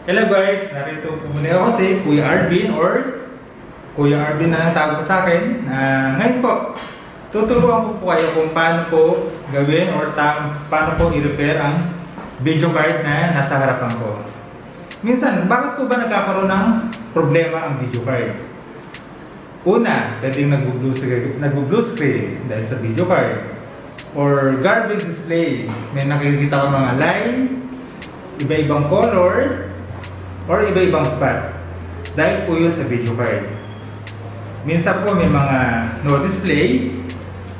Hello guys, narito po muli ako si Kuya Arvin or Kuya Arvin na tawag po sa akin. Ngayon po, tuturuan ko po kayo kung paano po gawin or paano po i-repair ang video card na nasa harapan ko. Minsan, bakit po ba nagkakaroon ng problema ang video card? Una, pwedeng nag-blue screen dahil sa video card. Or garbage display, may nakikita ko mga line, iba-ibang color, or iba-ibang spot. Dahil po yun sa video card. Minsan po may mga no display,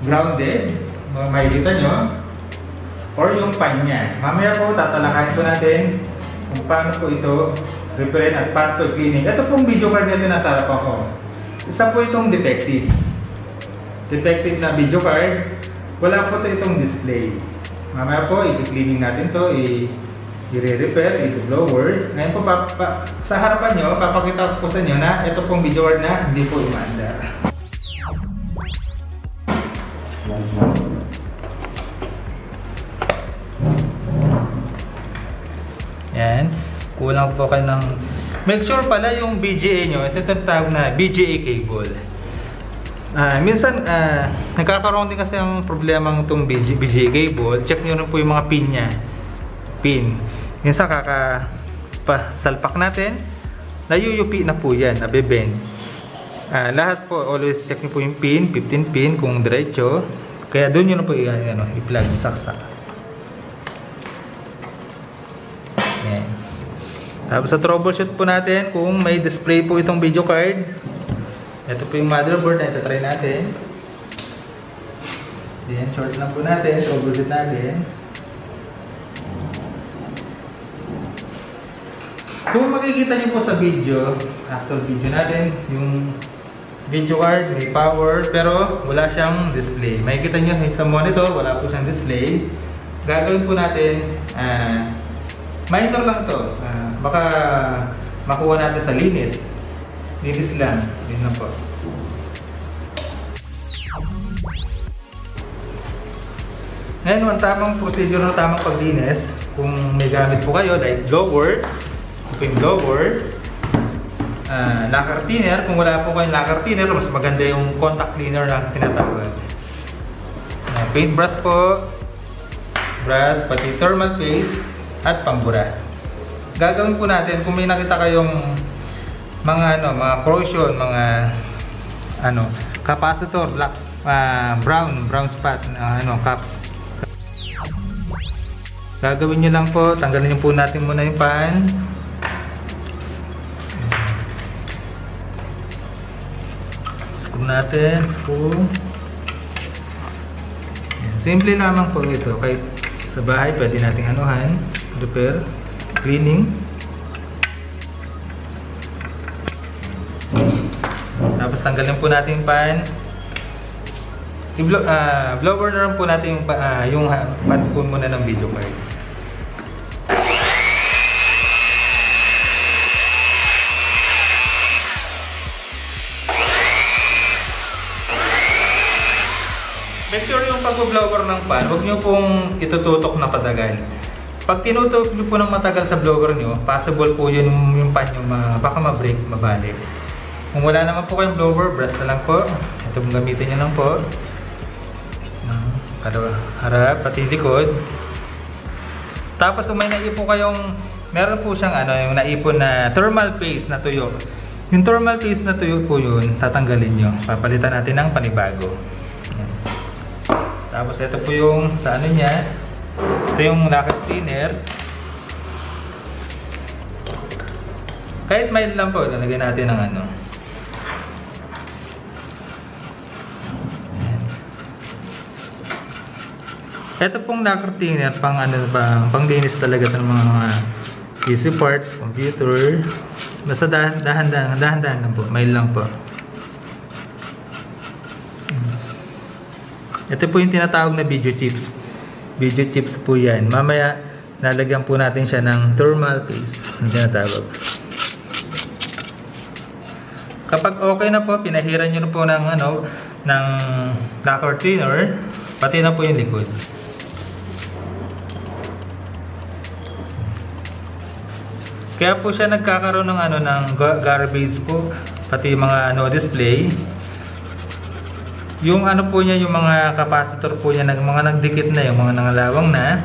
grounded, makikita nyo, or yung pan niya. Mamaya po tatalakayin po natin kung paano po ito repair at paano po i-cleaning. Ito pong video card nito nasa harapan ko. Isa po itong defective. Defective na video card. Wala po itong display. Mamaya po i-cleaning natin to, i-repair, i-blower. Ngayon po sa harapan nyo, papakita ko sa inyo na ito pong video card na hindi po umaandar. Yan. Kulang po kayo ng... Make sure pala yung BGA nyo, ito tawag na BGA cable. Minsan, nagkakaroon din kasi ang problema ng itong BGA cable. Check nyo rin po yung mga pin niya. Pin. Minsan salpak natin, nayuyupi na po yan, nabibend. Lahat po, always check nyo po yung pin, 15 pin kung diretso. Kaya doon nyo na po i-plug, saksak. Yan. Tapos sa troubleshoot po natin, kung may display po itong video card, ito po yung motherboard na ito try natin. Then, short lang po natin, troubleshoot natin. Kung makikita nyo po sa video, actual video natin, yung video card may power pero wala siyang display. Makikita nyo sa monitor, wala po siyang display. Gagawin po natin, minor lang to. Baka makuha natin sa linis. Linis lang. Yun lang po. Ngayon, ang tamang procedure na tamang paglinis, kung may gamit po kayo, like blower, open blower, lacquer thinner. Kung wala po kayong lacquer thinner, mas maganda yung contact cleaner na tinatawag. Paintbrush po, brush, pati thermal paste, at pangbura. Gagawin po natin, kung may nakita kayong mga corrosion, mga capacitor, black, brown spot, caps. Gagawin nyo lang po, tanggalin nyo po natin muna yung pan. Screw natin, screw. Yan. Simple lamang po ito. Kahit sa bahay, pwede nating repair, cleaning. Tapos tanggalin po natin yung pan. Blower na rin po natin yung pan po muna ng video card. Make sure yung pag-blower ng pan, huwag nyo pong itututok na patagal. Pag tinutok nyo po ng matagal sa blower nyo, possible po yun yung pan nyo baka ma-break, mabalik. Kung wala naman po kayong blower, brush na lang po. Ito pong gamitin nyo lang po. Harap, pati likod. Tapos kung may naipon kayong, meron po siyang yung naipon na thermal paste na tuyo. Yung thermal paste na tuyo po yun, tatanggalin nyo. Papalitan natin ng panibago. Yan. Tapos ito po yung sa niya. Ito yung lacquer cleaner. Kahit mild lang po, lalagyan natin ng Ito pong lacquer cleaner, panglinis talaga ng mga PC parts, computer. Basta dahan-dahan lang po, mild lang po. Ito po yung tinatawag na video chips. Video chips po yan. Mamaya, nalagyan po natin siya ng thermal paste. Ang tinatawag. Kapag okay na po, pinahiran nyo na po ng lacquer cleaner, pati na po yung likod. Kaya po siya nagkakaroon ng ano ng garbage po, pati mga ano display. Yung ano po niya, yung mga capacitor po niya mga nagdikit na, yung mga nangalawang na.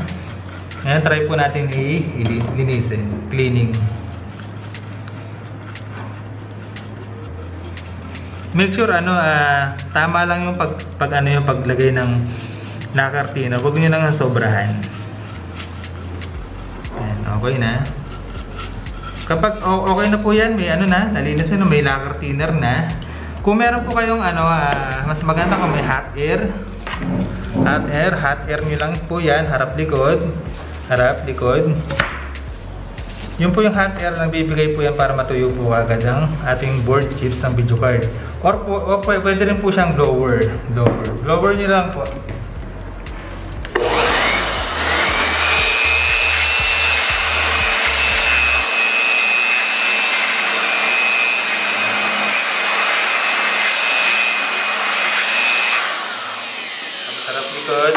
Ngayon try po natin linisin, cleaning. Make sure tama lang yung yung paglagay ng lacquer. Huwag niyo nang sobrahan. Ayan, okay na. Kapag okay na po yan, may nalinis na, may lacquer thinner na. Kung meron po kayong mas maganda kung may hot air nyo lang po yan, harap likod. Yun po yung hot air na bibigay po yan para matuyo po agad ang ating board chips ng video card. Or pwede rin po siyang blower nyo lang po. Harap likod.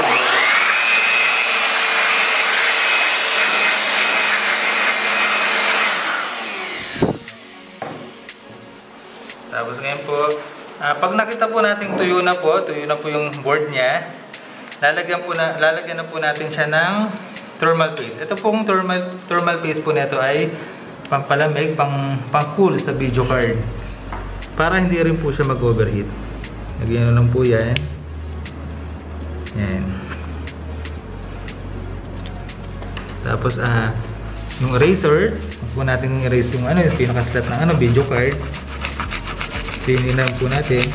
Tapos ngayon po, pag nakita po natin tuyo na po yung board niya, lalagyan na po natin siya ng thermal paste. Ito pong thermal paste po nito ay pampalamig, pang-cool sa video card. Para hindi rin po siya mag-overheat. Lagyan lang po yan. Yan. Tapos yung eraser, po natin erase yung yung pinaka-slot ng video card. Pinin lang po natin.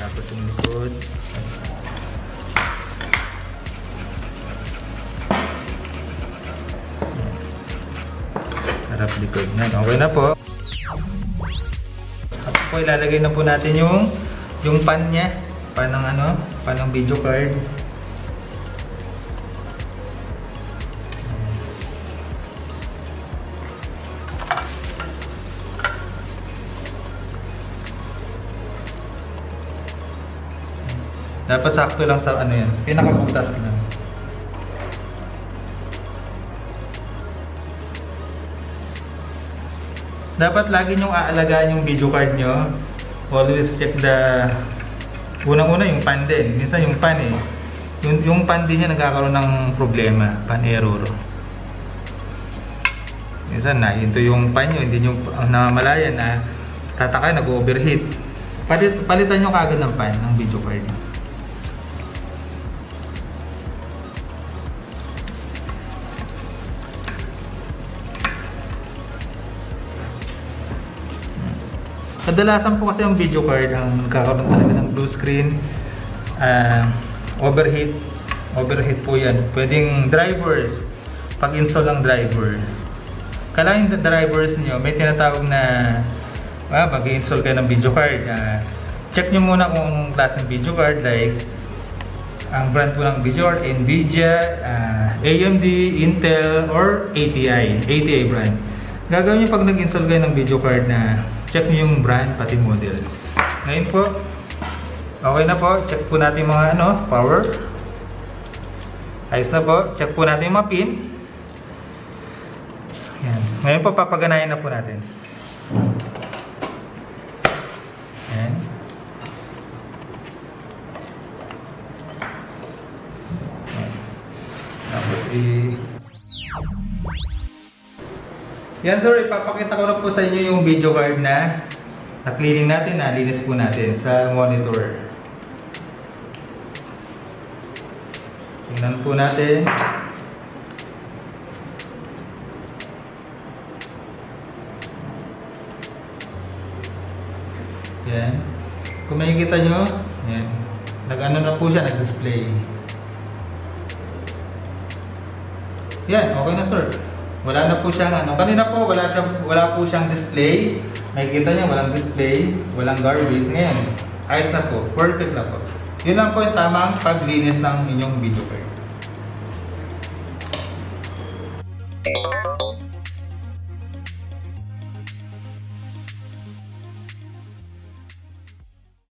Tapos yung likod. Harap likod na. Okay na po. Tapos po ilalagay na po natin yung pan niya. Pan ng video card. Dapat sakto lang sa yan, pinakabutas lang. Dapat lagi nyong aalagaan yung video card nyo. Always check unang-una yung pan din. Minsan yung pan yung pan din niya nagkakaroon ng problema, pan error. Minsan ito yung pan nyo, hindi nyo namamalayan na tataka nag-overheat. Palitan nyo kagad ng pan ng video card. Kadalasan po kasi ang video card ang nagkakaroon talaga ng blue screen, overheat po yan. Pwedeng drivers, pag-install ng driver. Kailangan yung drivers niyo, may tinatawag na mag-install kayo ng video card. Check nyo muna kung klaseng video card, like ang brand po ng video card, Nvidia, AMD, Intel, or ATI brand. Gagawin nyo pag nag-install kayo ng video card na check nyo yung brand pati model. Ngayon po, okay na po. Check po natin mga power. Ayos na po. Check po natin yung mga pin. Yan. Ngayon po, papaganayin na po natin. Yan. Yan. Tapos yan sir, ipapakita ko na po sa inyo yung video card na cleaning natin, linis po natin sa monitor. Tingnan po natin. Yan. Kung makikita nyo, yan. Nag-ano na po siya, nag-display. Yan, okay na sir. Wala na po siyang kanina po wala po siyang display. Makikita niyo walang display, walang garbage. Ngayon, ayos na po, perfect na po. Yun lang po yung tamang paglinis ng inyong video card.